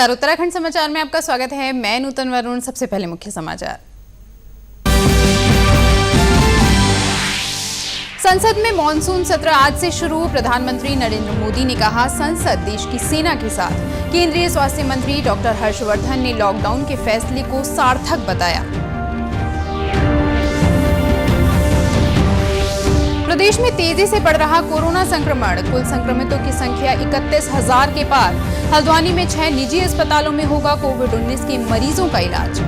नमस्कार, उत्तराखंड समाचार में आपका स्वागत है। मैं नूतन वरुण। सबसे पहले मुख्य समाचार। संसद में मॉनसून सत्र आज से शुरू। प्रधानमंत्री नरेंद्र मोदी ने कहा, संसद देश की सेना के साथ। केंद्रीय स्वास्थ्य मंत्री डॉक्टर हर्षवर्धन ने लॉकडाउन के फैसले को सार्थक बताया। प्रदेश में तेजी से बढ़ रहा कोरोना संक्रमण। कुल संक्रमितों की संख्या 31,000 के पार। हल्द्वानी में 6 निजी अस्पतालों में होगा कोविड-19 के मरीजों का इलाज।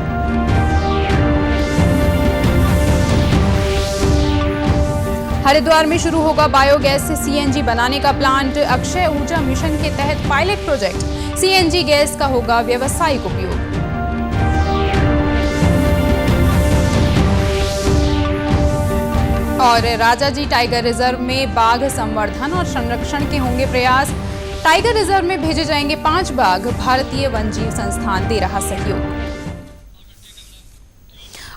हरिद्वार में शुरू होगा बायोगैस से सीएनजी बनाने का प्लांट। अक्षय ऊर्जा मिशन के तहत पायलट प्रोजेक्ट। सीएनजी गैस का होगा व्यावसायिक उपयोग। और राजाजी टाइगर रिजर्व में बाघ संवर्धन और संरक्षण के होंगे प्रयास। टाइगर रिजर्व में भेजे जाएंगे 5 बाघ। भारतीय वन्यजीव संस्थान दे रहा सहयोग।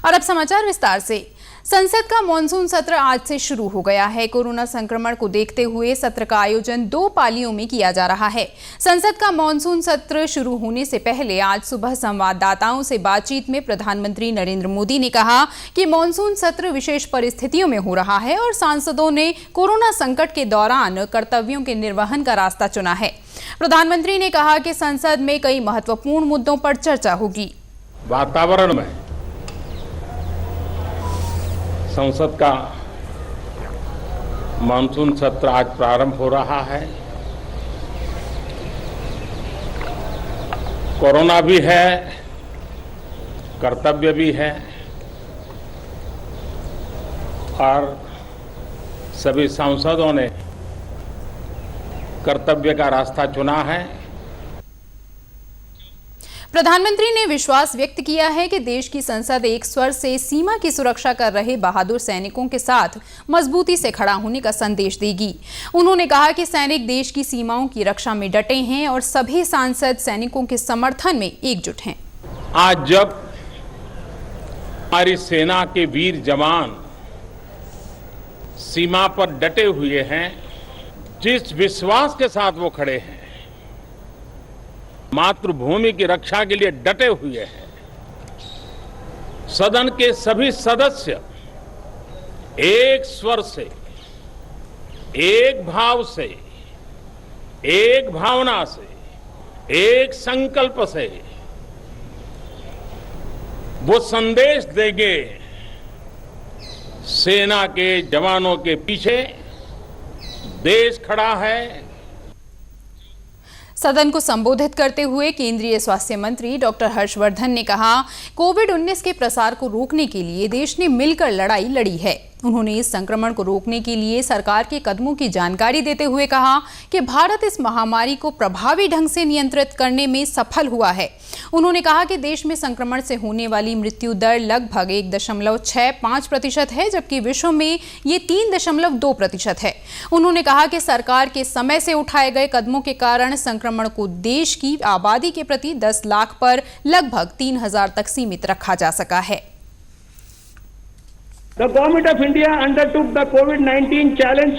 और अब समाचार विस्तार से। संसद का मॉनसून सत्र आज से शुरू हो गया है। कोरोना संक्रमण को देखते हुए सत्र का आयोजन 2 पालियों में किया जा रहा है। संसद का मॉनसून सत्र शुरू होने से पहले आज सुबह संवाददाताओं से बातचीत में प्रधानमंत्री नरेंद्र मोदी ने कहा कि मॉनसून सत्र विशेष परिस्थितियों में हो रहा है और सांसदों ने कोरोना संकट के दौरान कर्तव्यों के निर्वहन का रास्ता चुना है। प्रधानमंत्री ने कहा कि संसद में कई महत्वपूर्ण मुद्दों पर चर्चा होगी। वातावरण में संसद का मानसून सत्र आज प्रारंभ हो रहा है। कोरोना भी है, कर्तव्य भी है और सभी सांसदों ने कर्तव्य का रास्ता चुना है। प्रधानमंत्री ने विश्वास व्यक्त किया है कि देश की संसद एक स्वर से सीमा की सुरक्षा कर रहे बहादुर सैनिकों के साथ मजबूती से खड़ा होने का संदेश देगी। उन्होंने कहा कि सैनिक देश की सीमाओं की रक्षा में डटे हैं और सभी सांसद सैनिकों के समर्थन में एकजुट हैं। आज जब हमारी सेना के वीर जवान सीमा पर डटे हुए हैं, जिस विश्वास के साथ वो खड़े हैं, मातृभूमि की रक्षा के लिए डटे हुए हैं, सदन के सभी सदस्य एक स्वर से, एक भाव से, एक भावना से, एक संकल्प से वो संदेश देंगे, सेना के जवानों के पीछे देश खड़ा है। सदन को संबोधित करते हुए केंद्रीय स्वास्थ्य मंत्री डॉक्टर हर्षवर्धन ने कहा, कोविड-19 के प्रसार को रोकने के लिए देश ने मिलकर लड़ाई लड़ी है। उन्होंने इस संक्रमण को रोकने के लिए सरकार के कदमों की जानकारी देते हुए कहा कि भारत इस महामारी को प्रभावी ढंग से नियंत्रित करने में सफल हुआ है। उन्होंने कहा कि देश में संक्रमण से होने वाली मृत्यु दर लगभग 1.65% है, जबकि विश्व में ये 3.2% है। उन्होंने कहा कि सरकार के समय से उठाए गए कदमों के कारण संक्रमण को देश की आबादी के प्रति 10 लाख पर लगभग 3,000 तक सीमित रखा जा सका है। The Government of India undertook the COVID-19 challenge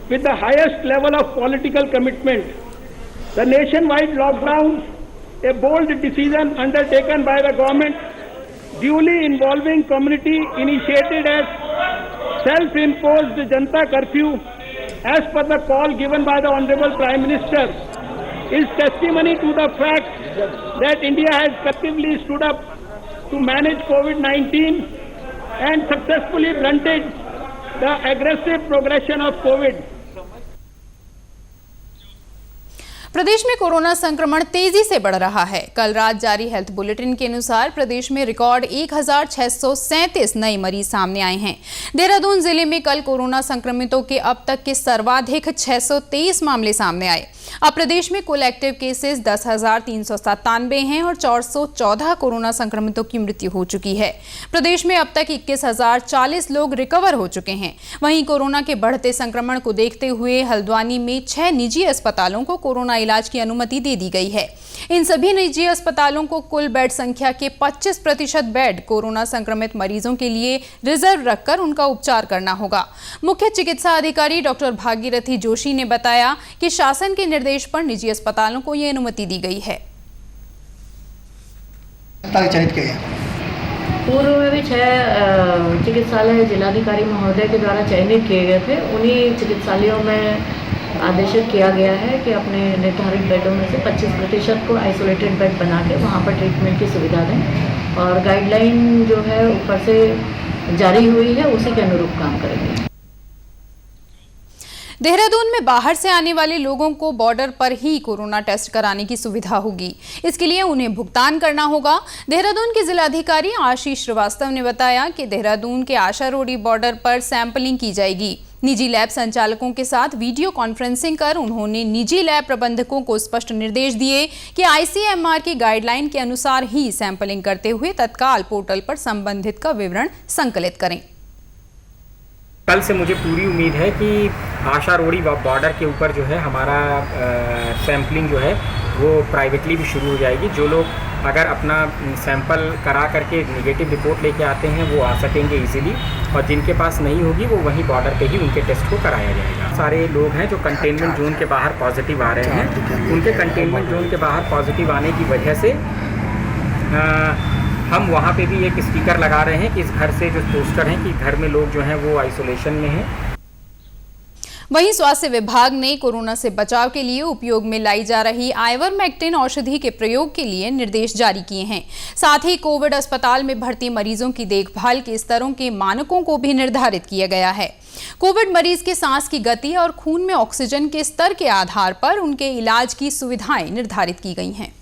with the highest level of political commitment. The nationwide lockdown, a bold decision undertaken by the government, duly involving community, initiated as self-imposed Janta curfew as per the call given by the Honorable Prime Minister, is testimony to the fact that India has collectively stood up to manage COVID-19 and successfully blunted the aggressive progression of COVID. प्रदेश में corona संक्रमण तेजी से बढ़ रहा है। कल रात जारी हेल्थ बुलेटिन के अनुसार प्रदेश में रिकॉर्ड 1,637 नए मरीज सामने आए हैं। देहरादून जिले में कल कोरोना संक्रमितों के अब तक के सर्वाधिक 623 मामले सामने आए। अब प्रदेश में कुल एक्टिव केसेस 10,397 हैं और 414 कोरोना संक्रमितों की मृत्यु हो चुकी है। प्रदेश में अब तक 21,040 लोग रिकवर हो चुके हैं। वहीं कोरोना के बढ़ते संक्रमण को देखते हुए हल्द्वानी में 6 निजी अस्पतालों को कोरोना इलाज की अनुमति दे दी गई है। इन सभी निजी अस्पतालों को कुल बेड संख्या के 25% बेड कोरोना संक्रमित मरीजों के लिए रिजर्व रखकर उनका उपचार करना होगा। मुख्य चिकित्सा अधिकारी डॉक्टर भागीरथी जोशी ने बताया कि शासन के निर्देश पर निजी अस्पतालों को यह अनुमति दी गई है। चयनित किया गया? पूर्व में भी 6 चिकित्सालय जिलाधिकारी महोदय के द्वारा चयनित किए गए थे। उन्हीं चिकित्सालयों में आदेशित किया गया है कि अपने निर्धारित बेडों में से 25% को आइसोलेटेड बेड बना के वहाँ पर ट्रीटमेंट की सुविधा दें और गाइडलाइन जो है ऊपर से जारी हुई है उसी के अनुरूप काम करेंगे। देहरादून में बाहर से आने वाले लोगों को बॉर्डर पर ही कोरोना टेस्ट कराने की सुविधा होगी। इसके लिए उन्हें भुगतान करना होगा। देहरादून के जिलाधिकारी आशीष श्रीवास्तव ने बताया कि देहरादून के आशा रोडी बॉर्डर पर सैंपलिंग की जाएगी। निजी लैब संचालकों के साथ वीडियो कॉन्फ्रेंसिंग कर उन्होंने निजी लैब प्रबंधकों को स्पष्ट निर्देश दिए कि आईसीएमआर की गाइडलाइन के अनुसार ही सैंपलिंग करते हुए तत्काल पोर्टल पर संबंधित का विवरण संकलित करें। कल से मुझे पूरी उम्मीद है कि आशा रोडी बॉर्डर के ऊपर जो है हमारा सैम्पलिंग जो है वो प्राइवेटली भी शुरू हो जाएगी। जो लोग अगर अपना सैंपल करा करके नेगेटिव रिपोर्ट लेके आते हैं वो आ सकेंगे इजीली, और जिनके पास नहीं होगी वो वहीं बॉर्डर पे ही उनके टेस्ट को कराया जाएगा। सारे लोग हैं जो कंटेनमेंट जोन के बाहर पॉजिटिव आ रहे हैं, उनके कंटेनमेंट जोन के बाहर पॉजिटिव आने की वजह से हम वहाँ पे भी एक स्टिकर लगा रहे हैं कि इस घर से जो पोस्टर हैं कि घर में लोग जो हैं वो आइसोलेशन में हैं। वहीं स्वास्थ्य विभाग ने कोरोना से बचाव के लिए उपयोग में लाई जा रही आइवरमेक्टिन औषधि के प्रयोग के लिए निर्देश जारी किए हैं। साथ ही कोविड अस्पताल में भर्ती मरीजों की देखभाल के स्तरों के मानकों को भी निर्धारित किया गया है। कोविड मरीज के सांस की गति और खून में ऑक्सीजन के स्तर के आधार पर उनके इलाज की सुविधाएं निर्धारित की गई हैं।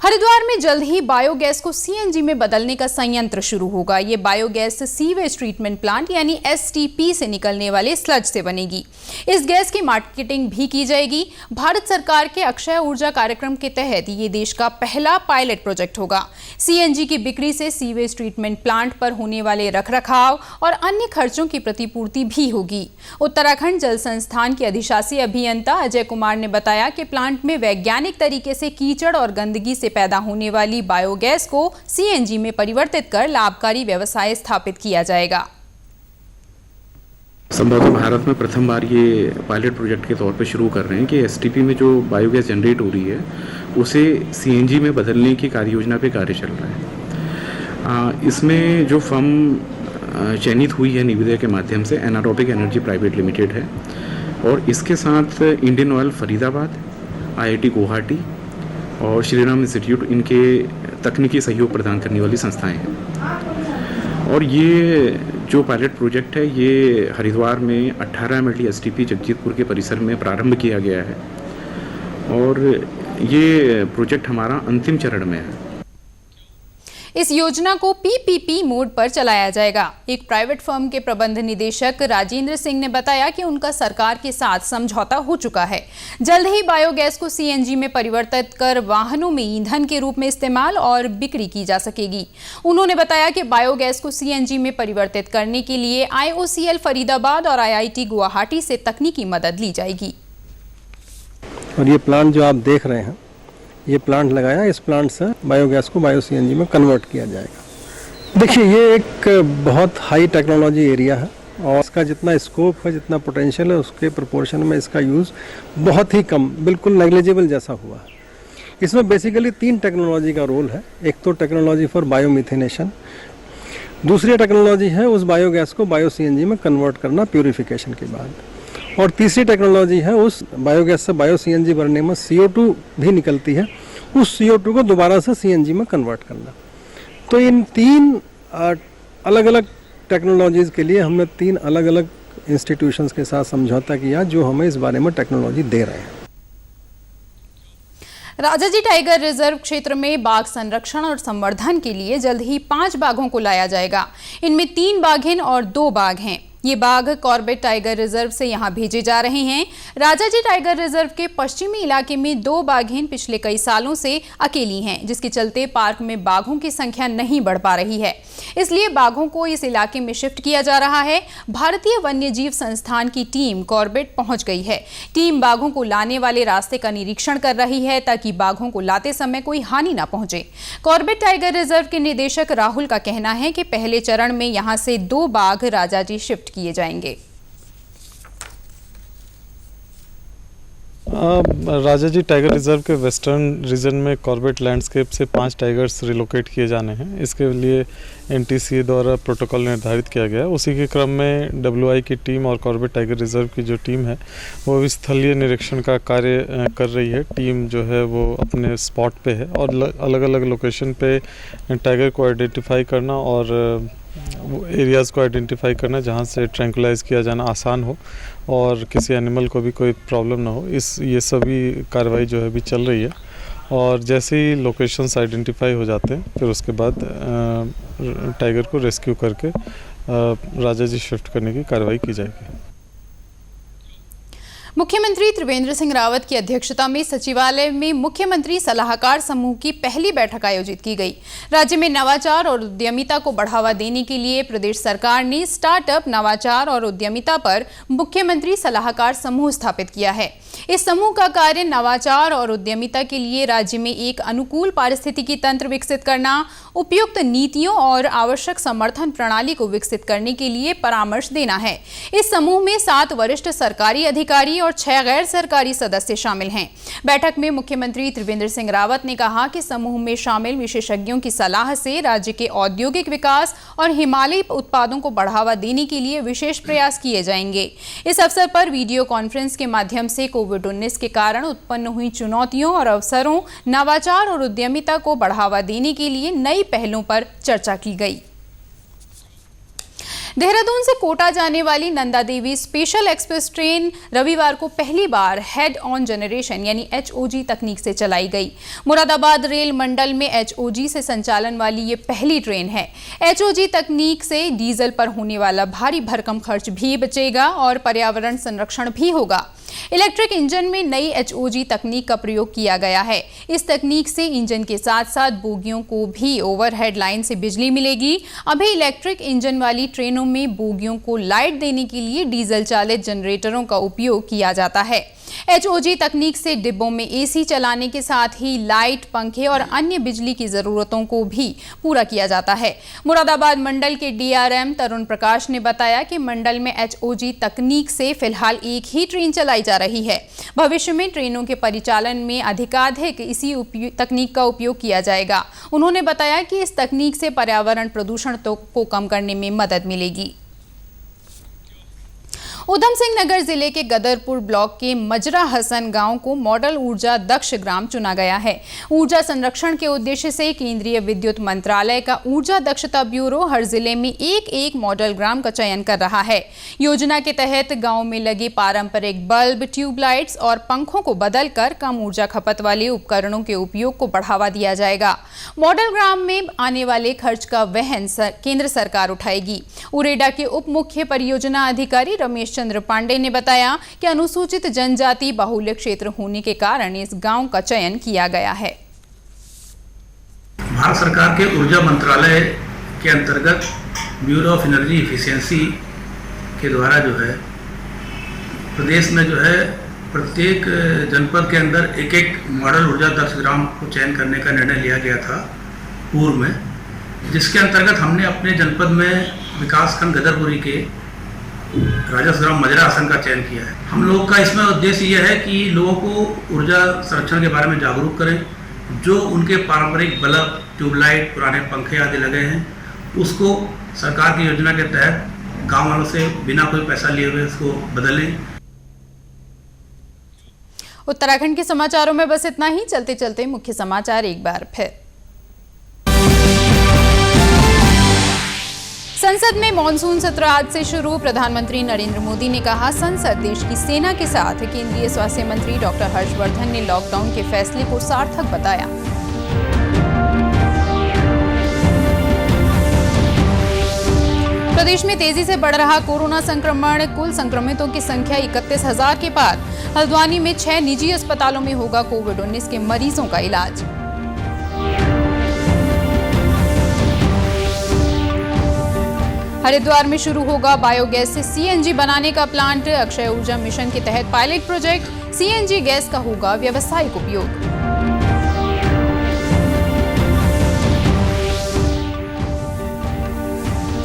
हरिद्वार में जल्द ही बायोगैस को सीएनजी में बदलने का संयंत्र शुरू होगा। ये बायोगैस सीवेज ट्रीटमेंट प्लांट यानी एसटीपी से निकलने वाले स्लज से बनेगी। इस गैस की मार्केटिंग भी की जाएगी। भारत सरकार के अक्षय ऊर्जा कार्यक्रम के तहत ये देश का पहला पायलट प्रोजेक्ट होगा। सीएनजी की बिक्री से सीवेज ट्रीटमेंट प्लांट पर होने वाले रखरखाव और अन्य खर्चों की प्रतिपूर्ति भी होगी। उत्तराखंड जल संस्थान के अधिशासी अभियंता अजय कुमार ने बताया कि प्लांट में वैज्ञानिक तरीके से कीचड़ और गंदगी से पैदा होने वाली बायोगैस को सीएनजी में परिवर्तित कर लाभकारी व्यवसाय स्थापित किया जाएगा। संभवतः भारत में प्रथम बार ये पायलट प्रोजेक्ट के तौर पर शुरू कर रहे हैं कि एसटीपी में जो बायोगैस जनरेट हो रही है उसे सीएनजी में बदलने की कार्य योजना पे कार्य चल रहा है। इसमें जो फर्म चयनित हुई है निविदा के माध्यम से एनारोबिक एनर्जी प्राइवेट लिमिटेड है, और इसके साथ Indian oil Faridabad, IIT Guwahati और श्रीराम इंस्टीट्यूट इनके तकनीकी सहयोग प्रदान करने वाली संस्थाएं हैं। और ये जो पायलट प्रोजेक्ट है ये हरिद्वार में 18 MLD एसटीपी जगजीतपुर के परिसर में प्रारंभ किया गया है, और ये प्रोजेक्ट हमारा अंतिम चरण में है। इस योजना को पीपीपी मोड पर चलाया जाएगा। एक प्राइवेट फर्म के प्रबंध निदेशक राजेंद्र सिंह ने बताया कि उनका सरकार के साथ समझौता हो चुका है। जल्द ही बायोगैस को सीएनजी में परिवर्तित कर वाहनों में ईंधन के रूप में इस्तेमाल और बिक्री की जा सकेगी। उन्होंने बताया कि बायोगैस को सीएनजी में परिवर्तित करने के लिए आईओसीएल फरीदाबाद और आईआईटी गुवाहाटी से तकनीकी मदद ली जाएगी। और ये प्लांट जो आप देख रहे हैं, ये प्लांट लगाया, इस प्लांट से बायोगैस को बायो सीएनजी में कन्वर्ट किया जाएगा। देखिए ये एक बहुत हाई टेक्नोलॉजी एरिया है और इसका जितना स्कोप है, जितना पोटेंशियल है, उसके प्रोपोर्शन में इसका यूज़ बहुत ही कम, बिल्कुल नेग्लिजिबल जैसा हुआ है। इसमें बेसिकली 3 टेक्नोलॉजी का रोल है। एक तो टेक्नोलॉजी फॉर बायोमिथेनेशन, दूसरी टेक्नोलॉजी है उस बायोगैस को बायो सीएनजी में कन्वर्ट करना प्यूरिफिकेशन के बाद, और तीसरी टेक्नोलॉजी है उस बायोगैस से बायो सीएनजी बनने में CO2 भी निकलती है, उस CO2 को दोबारा से सीएनजी में कन्वर्ट करना। तो इन 3 अलग अलग टेक्नोलॉजीज़ के लिए हमने 3 अलग अलग इंस्टीट्यूशंस के साथ समझौता किया जो हमें इस बारे में टेक्नोलॉजी दे रहे हैं। राजाजी टाइगर रिजर्व क्षेत्र में बाघ संरक्षण और संवर्धन के लिए जल्द ही 5 बाघों को लाया जाएगा। इनमें 3 बाघिन और 2 बाघ हैं। ये बाघ कॉर्बेट टाइगर रिजर्व से यहाँ भेजे जा रहे हैं। राजाजी टाइगर रिजर्व के पश्चिमी इलाके में 2 बाघिन पिछले कई सालों से अकेली हैं, जिसके चलते पार्क में बाघों की संख्या नहीं बढ़ पा रही है। इसलिए बाघों को इस इलाके में शिफ्ट किया जा रहा है। भारतीय वन्यजीव संस्थान की टीम कॉर्बेट पहुंच गई है। टीम बाघों को लाने वाले रास्ते का निरीक्षण कर रही है ताकि बाघों को लाते समय कोई हानि ना पहुंचे। कॉर्बेट टाइगर रिजर्व के निदेशक राहुल का कहना है कि पहले चरण में यहां से 2 बाघ राजाजी शिफ्ट किए जाएंगे। राजा जी टाइगर रिजर्व के वेस्टर्न रीजन में कॉर्बेट लैंडस्केप से 5 टाइगर्स रिलोकेट किए जाने हैं। इसके लिए NTCA द्वारा प्रोटोकॉल निर्धारित किया गया है। उसी के क्रम में WI की टीम और कॉर्बेट टाइगर रिजर्व की जो टीम है वो भी स्थलीय निरीक्षण का कार्य कर रही है। टीम जो है वो अपने स्पॉट पे है और अलग अलग लोकेशन पे टाइगर को आइडेंटिफाई करना और एरियाज़ को आइडेंटिफाई करना जहाँ से ट्रैंकुलाइज किया जाना आसान हो और किसी एनिमल को भी कोई प्रॉब्लम ना हो, ये सभी कार्रवाई जो है भी चल रही है। और जैसे ही लोकेशंस आइडेंटिफाई हो जाते हैं फिर उसके बाद टाइगर को रेस्क्यू करके राजा जी शिफ्ट करने की कार्रवाई की जाएगी। मुख्यमंत्री त्रिवेंद्र सिंह रावत की अध्यक्षता में सचिवालय में मुख्यमंत्री सलाहकार समूह की पहली बैठक आयोजित की गई। राज्य में नवाचार और उद्यमिता को बढ़ावा देने के लिए प्रदेश सरकार ने स्टार्टअप, नवाचार और उद्यमिता पर मुख्यमंत्री सलाहकार समूह स्थापित किया है। इस समूह का कार्य नवाचार और उद्यमिता के लिए राज्य में एक अनुकूल पारिस्थितिकी तंत्र विकसित करना, उपयुक्त नीतियों और आवश्यक समर्थन प्रणाली को विकसित करने के लिए परामर्श देना है। इस समूह में 7 वरिष्ठ सरकारी अधिकारी और 6 गैर सरकारी सदस्य शामिल हैं। बैठक में मुख्यमंत्री त्रिवेंद्र सिंह रावत ने कहा कि समूह में शामिल विशेषज्ञों की सलाह से राज्य के औद्योगिक विकास और हिमालयी उत्पादों को बढ़ावा देने के लिए विशेष प्रयास किए जाएंगे। इस अवसर पर वीडियो कॉन्फ्रेंस के माध्यम से कोविड-19 के कारण उत्पन्न हुई चुनौतियों और अवसरों, नवाचार और उद्यमिता को बढ़ावा देने के लिए नई पहलों पर चर्चा की गई। देहरादून से कोटा जाने वाली Nanda Devi special express train रविवार को पहली बार हेड ऑन जनरेशन यानी HOG तकनीक से चलाई गई। मुरादाबाद रेल मंडल में HOG से संचालन वाली ये पहली ट्रेन है। HOG तकनीक से डीजल पर होने वाला भारी भरकम खर्च भी बचेगा और पर्यावरण संरक्षण भी होगा। इलेक्ट्रिक इंजन में नई HOG तकनीक का प्रयोग किया गया है। इस तकनीक से इंजन के साथ साथ बोगियों को भी ओवरहेड लाइन से बिजली मिलेगी। अभी इलेक्ट्रिक इंजन वाली ट्रेनों में बोगियों को लाइट देने के लिए डीजल चालित जनरेटरों का उपयोग किया जाता है। HOG तकनीक से डिब्बों में AC चलाने के साथ ही लाइट, पंखे और अन्य बिजली की जरूरतों को भी पूरा किया जाता है। मुरादाबाद मंडल के DRM तरुण प्रकाश ने बताया कि मंडल में HOG तकनीक से फिलहाल एक ही ट्रेन चलाई जा रही है। भविष्य में ट्रेनों के परिचालन में अधिकाधिक इसी तकनीक का उपयोग किया जाएगा। उन्होंने बताया कि इस तकनीक से पर्यावरण प्रदूषण को कम करने में मदद मिलेगी। उधम सिंह नगर जिले के गदरपुर ब्लॉक के मजरा हसन गांव को मॉडल ऊर्जा दक्ष ग्राम चुना गया है। ऊर्जा संरक्षण के उद्देश्य से केंद्रीय विद्युत मंत्रालय का ऊर्जा दक्षता ब्यूरो हर जिले में एक मॉडल ग्राम का चयन कर रहा है। योजना के तहत गांव में लगे पारंपरिक बल्ब, ट्यूबलाइट्स और पंखों को बदलकर कम ऊर्जा खपत वाले उपकरणों के उपयोग को बढ़ावा दिया जाएगा। मॉडल ग्राम में आने वाले खर्च का वहन केंद्र सरकार उठाएगी। उरेडा के उप मुख्य परियोजना अधिकारी रमेश चंद्र पांडे ने बताया कि अनुसूचित जनजाति बाहुल्य क्षेत्र होने के कारण इस गांव का चयन किया गया है। भारत सरकार के ऊर्जा मंत्रालय के अंतर्गत ब्यूरो ऑफ एनर्जी इफिशियंसी के द्वारा जो है प्रदेश में जो है प्रत्येक जनपद के अंदर एक मॉडल ऊर्जा दक्ष ग्राम को चयन करने का निर्णय लिया गया था पूर्व में, जिसके अंतर्गत हमने अपने जनपद में विकासखंड गदरपुरी के राजस्व ग्राम मजरा हसन का चयन किया है। हम लोग का इसमें उद्देश्य यह है कि लोगों को ऊर्जा संरक्षण के बारे में जागरूक करें। जो उनके पारंपरिक बल्ब, ट्यूबलाइट, पुराने पंखे आदि लगे हैं उसको सरकार की योजना के तहत गांव वालों से बिना कोई पैसा लिए हुए उसको बदलें। उत्तराखंड के समाचारों में बस इतना ही। चलते चलते मुख्य समाचार एक बार फिर। संसद में मॉनसून सत्र आज से शुरू। प्रधानमंत्री नरेंद्र मोदी ने कहा, संसद देश की सेना के साथ। केंद्रीय स्वास्थ्य मंत्री डॉक्टर हर्षवर्धन ने लॉकडाउन के फैसले को सार्थक बताया। प्रदेश में तेजी से बढ़ रहा कोरोना संक्रमण। कुल संक्रमितों की संख्या 31,000 के पार। हल्द्वानी में 6 निजी अस्पतालों में होगा कोविड-19 के मरीजों का इलाज। हरिद्वार में शुरू होगा बायोगैस से CNG बनाने का प्लांट। अक्षय ऊर्जा मिशन के तहत पायलट प्रोजेक्ट। CNG गैस का होगा व्यावसायिक उपयोग।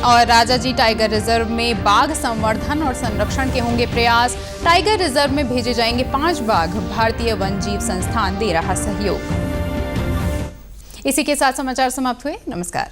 और राजाजी टाइगर रिजर्व में बाघ संवर्धन और संरक्षण के होंगे प्रयास। टाइगर रिजर्व में भेजे जाएंगे 5 बाघ, भारतीय वन जीव संस्थान दे रहा सहयोग। इसी के साथ समाचार समाप्त हुए। नमस्कार।